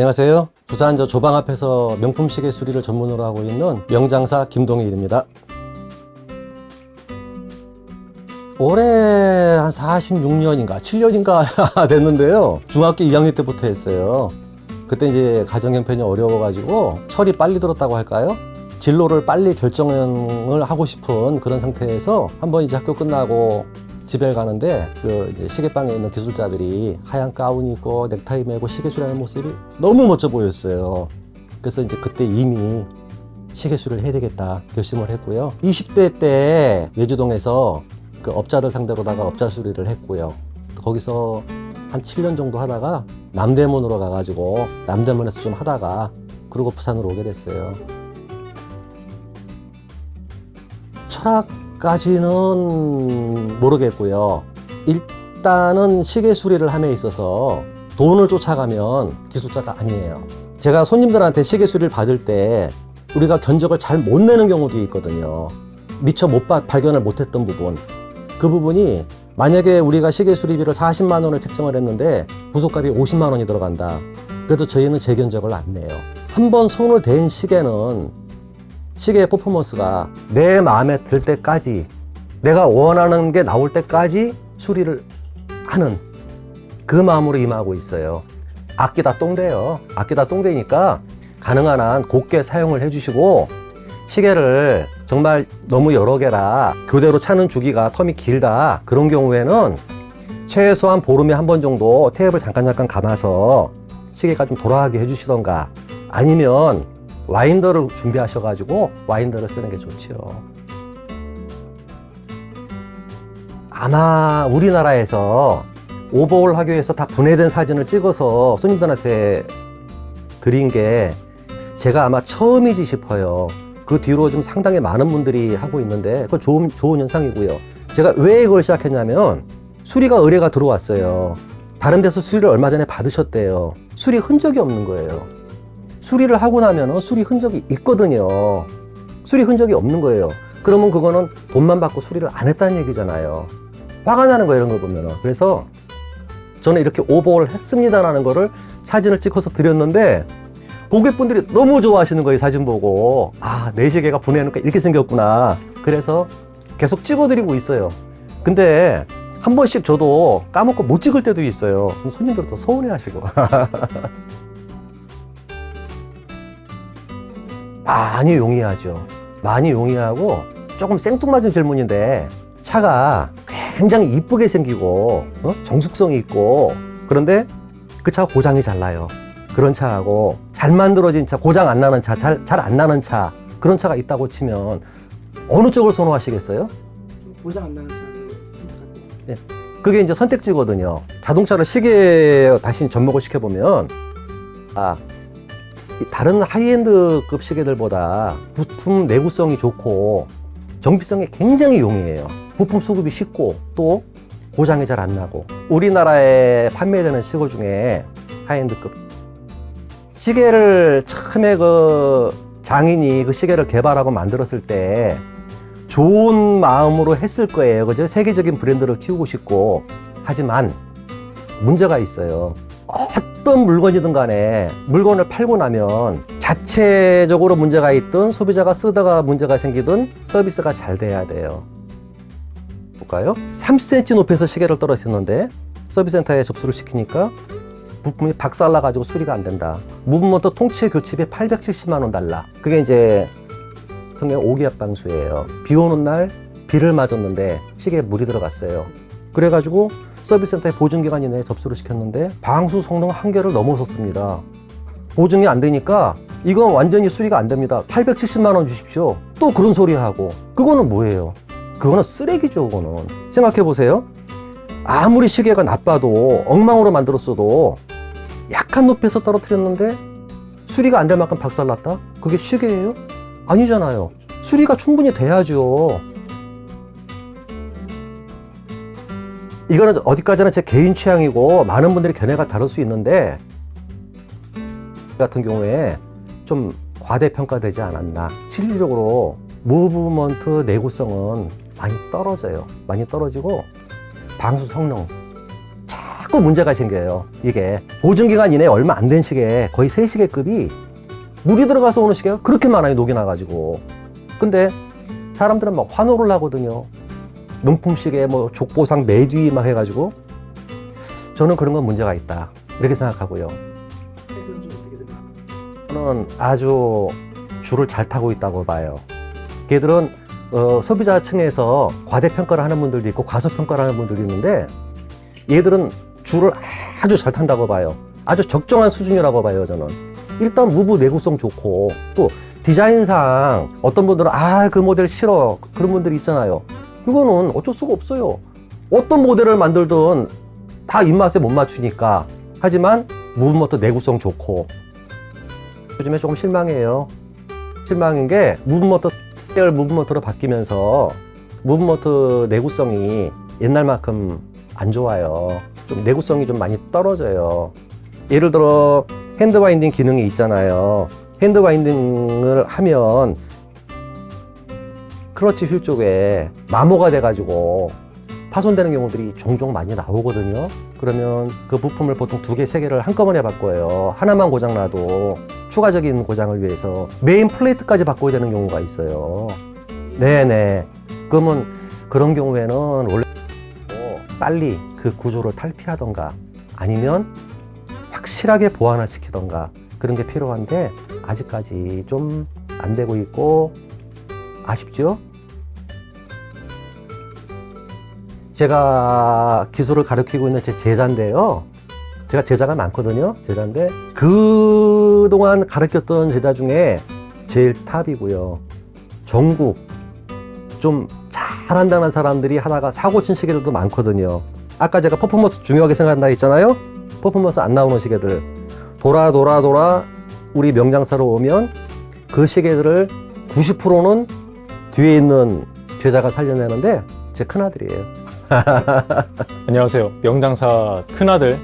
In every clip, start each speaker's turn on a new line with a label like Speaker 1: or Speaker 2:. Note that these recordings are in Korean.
Speaker 1: 안녕하세요. 부산 조방 앞에서 명품 시계 수리를 전문으로 하고 있는 명장사 김동일입니다. 올해 한 46년인가 7년인가 됐는데요. 중학교 2학년 때부터 했어요. 그때 이제 가정 형편이 어려워가지고 철이 빨리 들었다고 할까요? 진로를 빨리 결정을 하고 싶은 그런 상태에서 한번 이제 학교 끝나고 집에 가는데 이제 시계방에 있는 기술자들이 하얀 가운 입고 넥타이 메고 시계 수리하는 모습이 너무 멋져 보였어요. 그래서 이제 그때 이미 시계 수리를 해야 되겠다 결심을 했고요. 20대 때 예주동에서 그 업자들 상대로다가 업자 수리를 했고요. 거기서 한 7년 정도 하다가 남대문으로 가가지고 남대문에서 좀 하다가 그리고 부산으로 오게 됐어요. 철학까지는 모르겠고요. 일단은 시계 수리를 함에 있어서 돈을 쫓아가면 기술자가 아니에요. 제가 손님들한테 시계 수리를 받을 때 우리가 견적을 잘 못 내는 경우도 있거든요. 미처 발견을 못했던 부분, 그 부분이 만약에 우리가 시계 수리비를 40만 원을 책정을 했는데 부속값이 50만 원이 들어간다. 그래도 저희는 재견적을 안 내요. 한번 손을 댄 시계는 시계의 퍼포먼스가 내 마음에 들 때까지, 내가 원하는 게 나올 때까지 수리를 하는 그 마음으로 임하고 있어요. 아끼다 똥대요. 아끼다 똥대니까 가능한 한 곱게 사용을 해주시고, 시계를 정말 너무 여러 개라 교대로 차는 주기가 텀이 길다, 그런 경우에는 최소한 보름에 한 번 정도 테이프를 잠깐 감아서 시계가 좀 돌아가게 해주시던가, 아니면 와인더를 준비하셔가지고 와인더를 쓰는 게 좋죠. 아마 우리나라에서 오버홀 하기 위해서 다 분해된 사진을 찍어서 손님들한테 드린 게 제가 아마 처음이지 싶어요. 그 뒤로 좀 상당히 많은 분들이 하고 있는데 그건 좋은 현상이고요. 제가 왜 이걸 시작했냐면 수리가 의뢰가 들어왔어요. 다른 데서 수리를 얼마 전에 받으셨대요. 수리 흔적이 없는 거예요. 수리를 하고 나면 수리 흔적이 있거든요. 수리 흔적이 없는 거예요. 그러면 그거는 돈만 받고 수리를 안 했다는 얘기잖아요. 화가 나는 거예요, 이런 거 보면. 그래서 저는 이렇게 오버홀 했습니다라는 거를 사진을 찍어서 드렸는데 고객분들이 너무 좋아하시는 거예요. 사진 보고. 아, 내 시계가 분해하니까 이렇게 생겼구나. 그래서 계속 찍어드리고 있어요. 근데 한 번씩 저도 까먹고 못 찍을 때도 있어요. 그럼 손님들은 더 서운해하시고. 많이 용이하죠. 많이 용이하고 조금 생뚱맞은 질문인데, 차가 굉장히 이쁘게 생기고 정숙성이 있고, 그런데 그 차가 고장이 잘 나요. 그런 차하고 잘 만들어진 차, 고장 안 나는 차, 잘 안 나는 차, 그런 차가 있다고 치면 어느 쪽을 선호하시겠어요?
Speaker 2: 고장 안 나는 차를 선택할 것 같아요.
Speaker 1: 네. 그게 이제 선택지거든요. 자동차를 시계에 다시 접목을 시켜보면, 다른 하이엔드급 시계들보다 부품 내구성이 좋고 정비성이 굉장히 용이해요. 부품 수급이 쉽고 또 고장이 잘 안 나고. 우리나라에 판매되는 시계 중에 하이엔드급 시계를 처음에 그 장인이 그 시계를 개발하고 만들었을 때 좋은 마음으로 했을 거예요. 그죠? 세계적인 브랜드를 키우고 싶고. 하지만 문제가 있어요. 어떤 물건이든 간에 물건을 팔고 나면 자체적으로 문제가 있든 소비자가 쓰다가 문제가 생기든 서비스가 잘 돼야 돼요. 볼까요? 3cm 높이에서 시계를 떨어뜨렸는데 서비스센터에 접수를 시키니까 부품이 박살나가지고 수리가 안 된다. 무브먼트 통째 교체비 870만 원 달라. 그게 이제 5기압 방수예요. 비 오는 날 비를 맞았는데 시계에 물이 들어갔어요. 그래가지고 서비스센터에 보증기간이 내에 접수를 시켰는데 방수 성능 한계를 넘어섰습니다. 보증이 안 되니까 이건 완전히 수리가 안 됩니다. 870만 원 주십시오. 또 그런 소리 하고. 그거는 뭐예요? 그거는 쓰레기죠. 그거는 생각해 보세요. 아무리 시계가 나빠도 엉망으로 만들었어도 약한 높이에서 떨어뜨렸는데 수리가 안 될 만큼 박살났다? 그게 시계예요? 아니잖아요. 수리가 충분히 돼야죠. 이거는 어디까지나 제 개인 취향이고 많은 분들이 견해가 다를 수 있는데, 같은 경우에 좀 과대평가되지 않았나. 실질적으로 무브먼트 내구성은 많이 떨어져요. 많이 떨어지고 방수 성능 자꾸 자꾸 문제가 생겨요. 이게 보증기간 이내에 얼마 안 된 시계, 거의 새 시계급이 물이 들어가서 오는 시계가 그렇게 많아요. 녹이 나가지고. 근데 사람들은 막 환호를 하거든요. 명품 시계 뭐 족보상 매주이 막 해가지고. 저는 그런 건 문제가 있다 이렇게 생각하고요.
Speaker 2: 해설은 좀 어떻게 생각하세요?
Speaker 1: 저는 아주 줄을 잘 타고 있다고 봐요. 걔들은 소비자층에서 과대평가를 하는 분들도 있고 과소평가를 하는 분들도 있는데, 얘들은 줄을 아주 잘 탄다고 봐요. 아주 적정한 수준이라고 봐요. 저는 일단 무브 내구성 좋고, 또 디자인상 어떤 분들은 그 모델 싫어 그런 분들이 있잖아요. 이거는 어쩔 수가 없어요. 어떤 모델을 만들든 다 입맛에 못 맞추니까. 하지만 무브모터 내구성 좋고. 요즘에 조금 실망해요. 실망인 게 무브모터로 바뀌면서 무브모터 내구성이 옛날만큼 안 좋아요. 좀 내구성이 좀 많이 떨어져요. 예를 들어 핸드 와인딩 기능이 있잖아요. 핸드 와인딩을 하면 클러치 휠 쪽에 마모가 돼가지고 파손되는 경우들이 종종 많이 나오거든요. 그러면 그 부품을 보통 2개, 3개를 한꺼번에 바꿔요. 하나만 고장나도 추가적인 고장을 위해서 메인 플레이트까지 바꿔야 되는 경우가 있어요. 네네. 그러면 그런 경우에는 원래 빨리 그 구조를 탈피하던가 아니면 확실하게 보완을 시키던가 그런 게 필요한데, 아직까지 좀 안 되고 있고 아쉽죠? 제가 기술을 가르치고 있는 제 제자인데요. 제가 제자가 많거든요. 제자인데 그동안 가르쳤던 제자 중에 제일 탑이고요. 전국 좀 잘한다는 사람들이 하다가 사고 친 시계들도 많거든요. 아까 제가 퍼포먼스 중요하게 생각한다 했잖아요. 퍼포먼스 안 나오는 시계들 돌아 우리 명장사로 오면 그 시계들을 90%는 뒤에 있는 제자가 살려내는데 제 큰아들이에요.
Speaker 3: 안녕하세요. 명장사 큰아들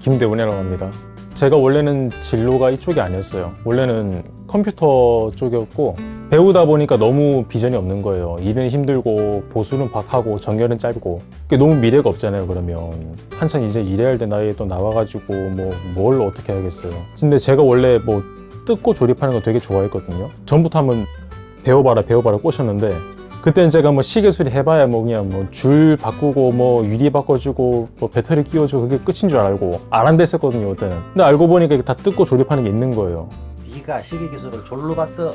Speaker 3: 김대훈이라고 합니다. 제가 원래는 진로가 이쪽이 아니었어요. 원래는 컴퓨터 쪽이었고, 배우다 보니까 너무 비전이 없는 거예요. 일은 힘들고 보수는 박하고 정렬은 짧고, 그게 너무 미래가 없잖아요. 그러면 한참 이제 일해야 할 때 나이에 또 나와가지고 뭘 어떻게 하겠어요. 근데 제가 원래 뭐 뜯고 조립하는 거 되게 좋아했거든요. 전부터 한번 배워봐라 꼬셨는데, 그때는 제가 뭐 시계 수리해봐야 그냥 줄 바꾸고 유리 바꿔주고 배터리 끼워주고 그게 끝인 줄 알고 아란댔었거든요 그때는. 근데 알고 보니까 이게 다 뜯고 조립하는 게 있는 거예요.
Speaker 1: 네가 시계 기술을 졸로 봤어.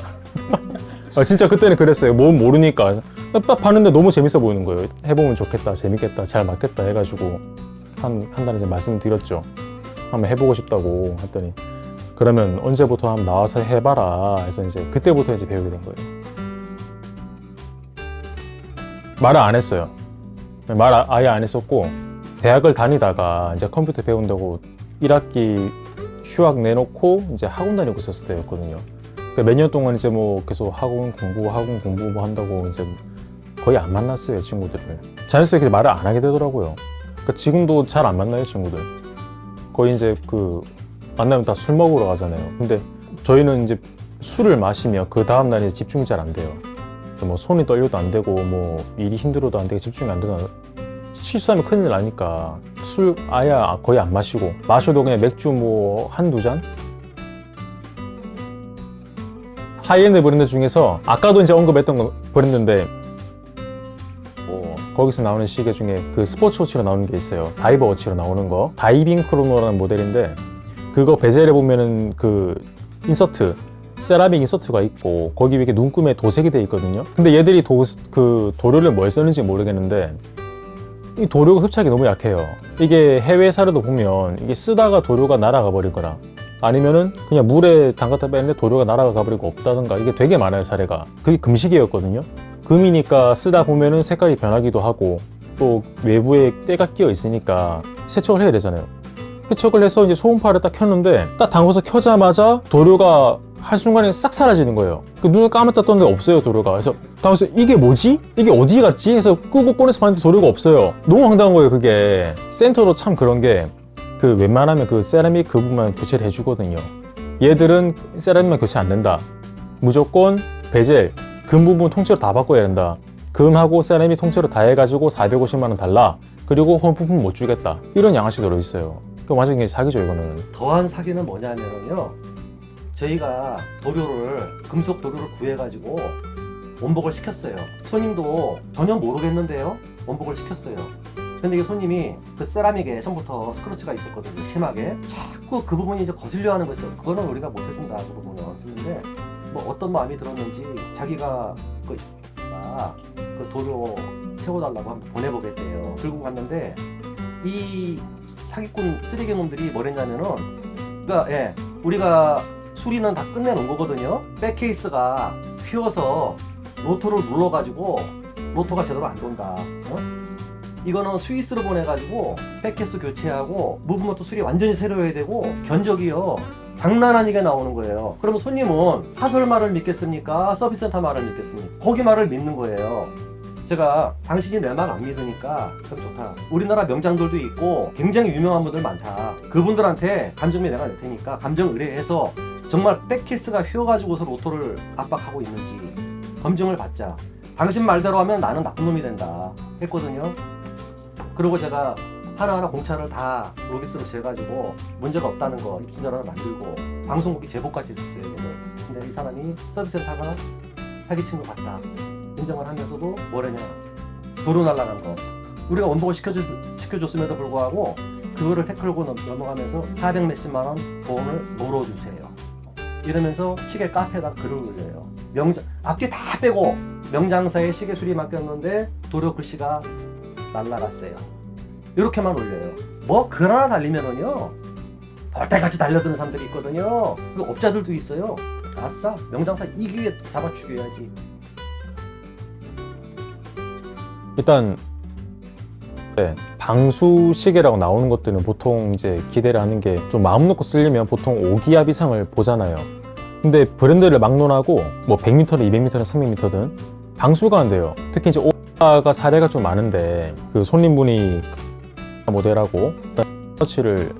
Speaker 3: 진짜 그때는 그랬어요. 뭐 모르니까 딱 봤는데 너무 재밌어 보이는 거예요. 해보면 좋겠다, 재밌겠다, 잘 맞겠다 해가지고 한 달에 이제 말씀드렸죠. 한번 해보고 싶다고 했더니, 그러면 언제부터 한번 나와서 해봐라 해서 이제 그때부터 이제 배우게 된 거예요. 말을 안 했어요. 아예 안 했었고, 대학을 다니다가 이제 컴퓨터 배운다고 1학기 휴학 내놓고 이제 학원 다니고 있었을 때였거든요. 그러니까 몇 년 동안 이제 계속 학원 공부 한다고 이제 거의 안 만났어요, 친구들을. 자연스럽게 말을 안 하게 되더라고요. 그러니까 지금도 잘 안 만나요, 친구들. 거의 이제 만나면 다 술 먹으러 가잖아요. 근데 저희는 이제 술을 마시면 그 다음날에 집중이 잘 안 돼요. 손이 떨려도 안 되고 일이 힘들어도 안 되고 집중이 안 되나, 실수하면 큰일 나니까 술 아예 거의 안 마시고, 마셔도 그냥 맥주 한두 잔? 하이엔드 브랜드 중에서 아까도 이제 언급했던 브랜드인데 거기서 나오는 시계 중에 그 스포츠워치로 나오는 게 있어요. 다이버 워치로 나오는 거, 다이빙 크로노라는 모델인데, 그거 베젤에 보면은 그 인서트, 세라믹 인서트가 있고 거기 위에 눈금에 도색이 돼 있거든요. 근데 얘들이 도료를 뭘 쓰는지 모르겠는데 이 도료가 흡착이 너무 약해요. 이게 해외 사례도 보면 이게 쓰다가 도료가 날아가 버리거나 아니면은 그냥 물에 담갔다 뺐는데 도료가 날아가 버리고 없다든가, 이게 되게 많아요, 사례가. 그게 금식이었거든요. 금이니까 쓰다 보면은 색깔이 변하기도 하고, 또 외부에 때가 끼어 있으니까 세척을 해야 되잖아요. 세척을 해서 이제 소음파를 딱 켰는데 딱 담궈서 켜자마자 도료가 한순간에 싹 사라지는 거예요. 눈을 감았다 떴는데 없어요, 도료가. 그래서 당시 이게 뭐지? 이게 어디 갔지? 해서 끄고 꺼내서 봤는데 도료가 없어요. 너무 황당한 거예요, 그게. 센터도 참 그런 게 웬만하면 그 세라믹 그 부분만 교체를 해주거든요. 얘들은 세라믹만 교체 안 된다. 무조건 베젤, 금 부분 통째로 다 바꿔야 된다. 금하고 세라믹 통째로 다 해가지고 450만 원 달라. 그리고 홈품품 못 주겠다. 이런 양아치 들어있어요. 그 완전히 사기죠, 이거는.
Speaker 1: 더한 사기는 뭐냐면요, 저희가 금속 도료를 구해가지고 원복을 시켰어요. 손님도 전혀 모르겠는데요, 원복을 시켰어요. 근데 이게 손님이 그 세라믹에 처음부터 스크래치가 있었거든요, 심하게. 자꾸 그 부분이 이제 거슬려 하는 거였어요. 그거는 우리가 못 해준다, 그 부분은. 했는데 뭐 어떤 마음이 들었는지 자기가 그 도료 채워달라고 한번 보내보겠대요. 들고 갔는데 이 사기꾼 쓰레기 놈들이 뭐랬냐면은, 그러니까 우리가 수리는 다 끝내놓은 거거든요. 백케이스가 휘어서 로터를 눌러가지고 로터가 제대로 안 돈다. 이거는 스위스로 보내가지고 백케이스 교체하고 무브먼트 수리 완전히 새로 해야 되고 견적이요 장난 아니게 나오는 거예요. 그러면 손님은 사설 말을 믿겠습니까? 서비스센터 말을 믿겠습니까? 거기 말을 믿는 거예요. 제가 당신이 내 말 안 믿으니까 참 좋다. 우리나라 명장들도 있고 굉장히 유명한 분들 많다. 그분들한테 감정비 내가 낼 테니까 감정 의뢰해서 정말 백케이스가 휘어가지고서 로터를 압박하고 있는지 검증을 받자. 당신 말대로 하면 나는 나쁜 놈이 된다 했거든요. 그리고 제가 하나하나 공차를 다 로기스로 재가지고 문제가 없다는 거 입순전화를 만들고 방송국이 제보까지 했었어요. 이거를. 근데 이 사람이 서비스센터가 사기친 것 같다 인정을 하면서도 뭐래냐, 도로 날라간 거 우리가 원복을 시켜줬음에도 불구하고 그거를 태클고 넘어가면서 400 몇십만 원 돈을 물어주세요 이러면서 시계 카페에다가 글을 올려요. 앞뒤 다 빼고 명장사에 시계 수리 맡겼는데 도료 글씨가 날라갔어요. 이렇게만 올려요. 뭐 글 하나 달리면은요 벌떼같이 달려드는 사람들이 있거든요. 그 업자들도 있어요. 아싸, 명장사 이기게 잡아 죽여야지.
Speaker 3: 일단 방수 시계라고 나오는 것들은 보통 이제 기대를 하는 게 좀 마음 놓고 쓰려면 보통 5기압 이상을 보잖아요. 근데 브랜드를 막론하고 뭐 100m든 200m든 300m든 방수가 안 돼요. 특히 이제 오가 사례가 좀 많은데 그 손님분이 모델하고 터치를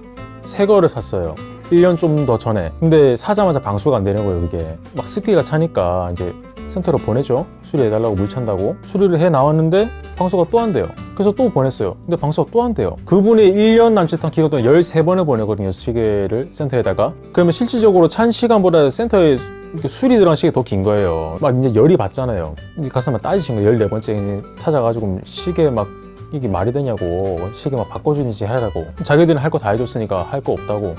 Speaker 3: 새 거를 샀어요. 1년 좀 더 전에. 근데 사자마자 방수가 안 되는 거예요. 그게 막 습기가 차니까 이제 센터로 보내죠. 수리해달라고 물 찬다고. 수리를 해 나왔는데 방수가 또 안 돼요. 그래서 또 보냈어요. 근데 방수가 또 안 돼요. 그분이 1년 남짓한 기간 동안 13번을 보내거든요. 시계를 센터에다가. 그러면 실질적으로 찬 시간보다 센터에 수리 들어간 시간이 더 긴 거예요. 막 이제 열이 받잖아요. 가서 막 따지신 거예요. 14번째 찾아가지고 시계 막 이게 말이 되냐고, 시계 막 바꿔주는지 하라고. 자기들은 할 거 다 해줬으니까 할 거 없다고,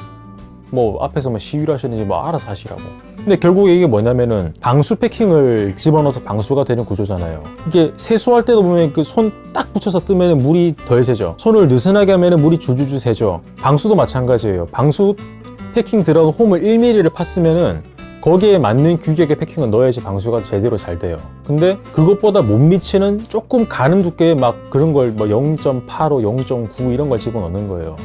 Speaker 3: 뭐 앞에서 뭐 시위를 하시는지 뭐 알아서 하시라고. 근데 결국에 이게 뭐냐면은 방수 패킹을 집어넣어서 방수가 되는 구조잖아요. 이게 세수할 때도 보면 그 손 딱 붙여서 뜨면 물이 덜 새죠. 손을 느슨하게 하면 물이 줄줄줄 새죠. 방수도 마찬가지예요. 방수 패킹 들어간 홈을 1mm를 팠으면은 거기에 맞는 규격의 패킹을 넣어야지 방수가 제대로 잘 돼요. 근데 그것보다 못 미치는 조금 가는 두께의 막 그런 걸 뭐 0.85, 0.9 이런 걸 집어넣는 거예요.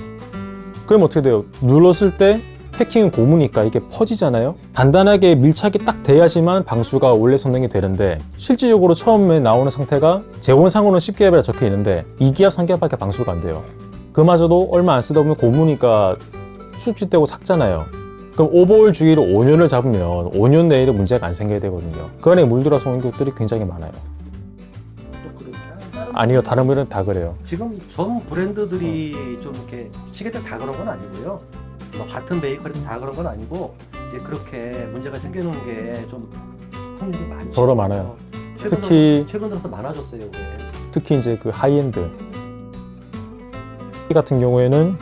Speaker 3: 그럼 어떻게 돼요? 눌렀을 때 패킹은 고무니까 이게 퍼지잖아요. 단단하게 밀착이 딱 돼야지만 방수가 원래 성능이 되는데 실질적으로 처음에 나오는 상태가 재원상으로는 10기압이라 적혀 있는데 2기압, 3기압밖에 방수가 안 돼요. 그마저도 얼마 안 쓰다 보면 고무니까 수축되고 삭잖아요. 그럼 오버홀 주기로 5년을 잡으면 5년 내에도 문제가 안 생겨야 되거든요. 그 안에 물 들어서 오는 것들이 굉장히 많아요.
Speaker 2: 또 그러나요?
Speaker 3: 아니요, 다른 분은 다 그래요.
Speaker 1: 지금 전 브랜드들이 좀 이렇게 시계들 다 그런 건 아니고요. 뭐 같은 베이커리도 다 그런 건 아니고 이제 그렇게 문제가 생기는 게 좀 확률이 많죠.
Speaker 3: 더러 많아요.
Speaker 1: 최근 들어서 많아졌어요. 그게.
Speaker 3: 특히 이제 그 하이엔드 같은 경우에는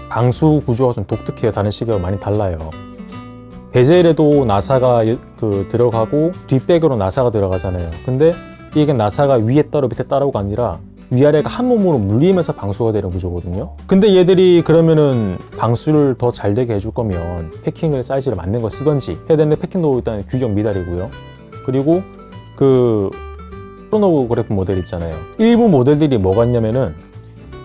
Speaker 3: 방수 구조가 좀 독특해요. 다른 시계와 많이 달라요. 베젤에도 나사가 들어가고 뒷백으로 나사가 들어가잖아요. 근데 이게 나사가 위에 따로 밑에 따로가 아니라 위아래가 한 몸으로 물리면서 방수가 되는 구조거든요. 근데 얘들이 그러면은 방수를 더 잘 되게 해줄 거면 패킹을 사이즈를 맞는 걸 쓰던지 해야 되는데 패킹도 일단 규격 미달이고요. 그리고 그 크로노그래프 모델 있잖아요. 일부 모델들이 뭐가 있냐면은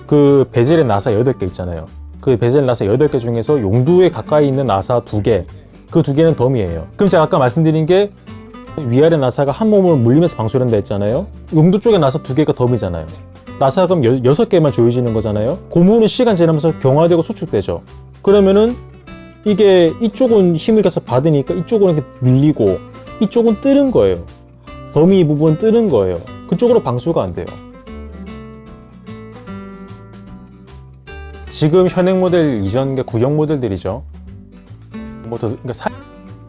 Speaker 3: 그 베젤의 나사 8개 있잖아요. 그 베젤 나사 8개 중에서 용두에 가까이 있는 나사 2개, 그 2개는 덤이에요. 그럼 제가 아까 말씀드린 게 위아래 나사가 한 몸을 물리면서 방수를 한다 했잖아요. 용두 쪽에 나사 2개가 덤이잖아요. 나사가 그럼 6개만 조여지는 거잖아요. 고무는 시간 지나면서 경화되고 수축되죠. 그러면은 이게 이쪽은 힘을 계속 받으니까 이쪽은 이렇게 물리고 이쪽은 뜨는 거예요. 더미 부분은 뜨는 거예요. 그쪽으로 방수가 안 돼요. 지금 현행 모델 이전 구형 모델들이죠. 그러니까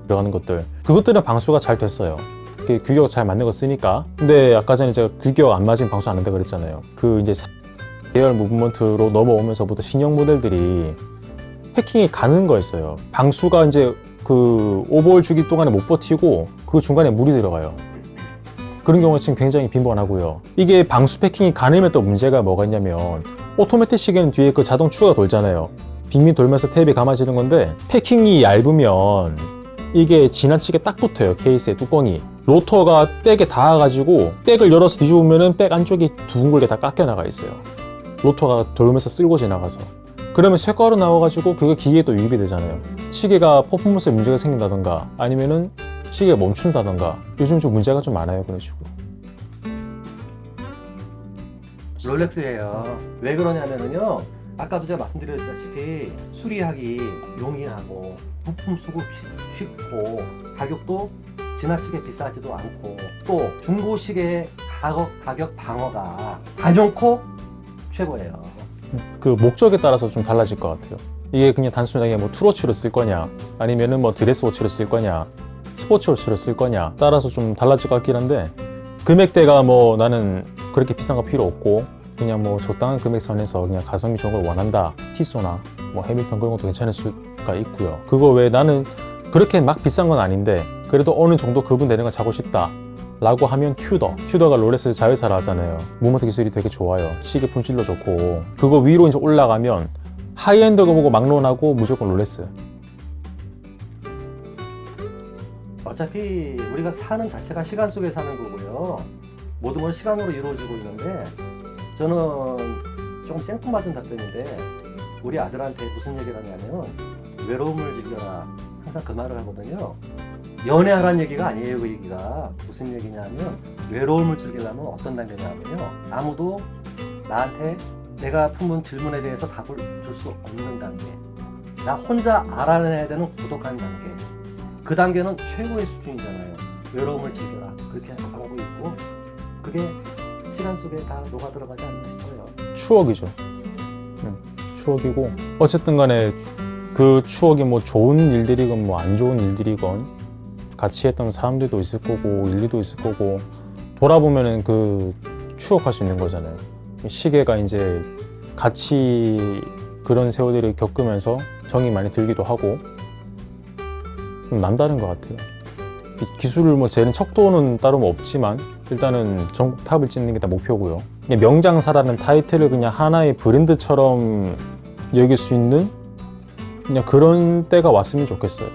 Speaker 3: 들어가는 것들, 그것들은 방수가 잘 됐어요. 규격 잘 맞는 거 쓰니까. 근데 아까 전에 제가 규격 안 맞으면 방수 안 한다 그랬잖아요. 그 이제 계열 무브먼트로 넘어오면서부터 신형 모델들이 패킹이 가는 거였어요. 방수가 이제 그 오버홀 주기 동안에 못 버티고 그 중간에 물이 들어가요. 그런 경우가 지금 굉장히 빈번하고요. 이게 방수 패킹이 가능면 또 문제가 뭐가 있냐면, 오토매틱 시계는 뒤에 그 자동 추가 돌잖아요. 빙빙 돌면서 탭이 감아지는 건데, 패킹이 얇으면 이게 지나치게 딱 붙어요. 케이스에 뚜껑이. 로터가 백에 닿아가지고 백을 열어서 뒤집으면은 백 안쪽이 둥글게 다 깎여 나가 있어요. 로터가 돌면서 쓸고 지나가서. 그러면 쇳가루 나와가지고 그게 기계에 또 유입이 되잖아요. 시계가 퍼포먼스에 문제가 생긴다던가 아니면은 시계가 멈춘다던가, 요즘 좀 문제가 좀 많아요. 그런 식으로.
Speaker 1: 롤렉스예요. 왜 그러냐면은요, 아까도 제가 말씀드렸다시피 수리하기 용이하고 부품 수급 쉽고 가격도 지나치게 비싸지도 않고, 또 중고 시계 가격 방어가 단연코 최고예요.
Speaker 3: 그 목적에 따라서 좀 달라질 것 같아요. 이게 그냥 단순하게 뭐 투워치로 쓸 거냐, 아니면은 뭐 드레스워치로 쓸 거냐, 스포츠워치로 쓸 거냐 따라서 좀 달라질 것 같긴 한데, 금액대가 뭐 나는 그렇게 비싼 거 필요 없고 그냥 뭐 적당한 금액 선에서 그냥 가성비 좋은 걸 원한다, 티소나 뭐 해밀턴 그런 것도 괜찮을 수가 있고요. 그거 외에 나는 그렇게 막 비싼 건 아닌데 그래도 어느 정도 구분 되는 거 사고 싶다 라고 하면 튜더가 롤렉스 자회사라 하잖아요. 무브먼트 기술이 되게 좋아요. 시계 품질도 좋고. 그거 위로 이제 올라가면 하이엔드 거 보고 막론하고 무조건 롤렉스.
Speaker 1: 어차피 우리가 사는 자체가 시간 속에 사는 거고요. 모든 건 시간으로 이루어지고 있는데, 저는 조금 생뚱맞은 답변인데, 우리 아들한테 무슨 얘기를 하냐면 외로움을 즐겨라, 항상 그 말을 하거든요. 연애하라는 얘기가 아니에요. 그 얘기가 무슨 얘기냐면, 외로움을 즐기려면 어떤 단계냐면요, 아무도 나한테 내가 품은 질문에 대해서 답을 줄 수 없는 단계, 나 혼자 알아내야 되는 고독한 단계, 그 단계는 최고의 수준이잖아요. 외로움을 즐겨라, 그렇게 하고 있고, 그게 시간 속에 다 녹아 들어가지 않나 싶어요.
Speaker 3: 추억이죠. 추억이고, 어쨌든 간에 그 추억이 뭐 좋은 일들이건 뭐 안 좋은 일들이건 같이 했던 사람들도 있을 거고 일들도 있을 거고, 돌아보면은 그 추억할 수 있는 거잖아요. 시계가 이제 같이 그런 세월들을 겪으면서 정이 많이 들기도 하고 좀 남다른 것 같아요. 기술을 뭐 재는 척도는 따로 뭐 없지만 일단은 전국 탑을 찍는 게 다 목표고요. 그냥 명장사라는 타이틀을 그냥 하나의 브랜드처럼 여길 수 있는 그냥 그런 때가 왔으면 좋겠어요.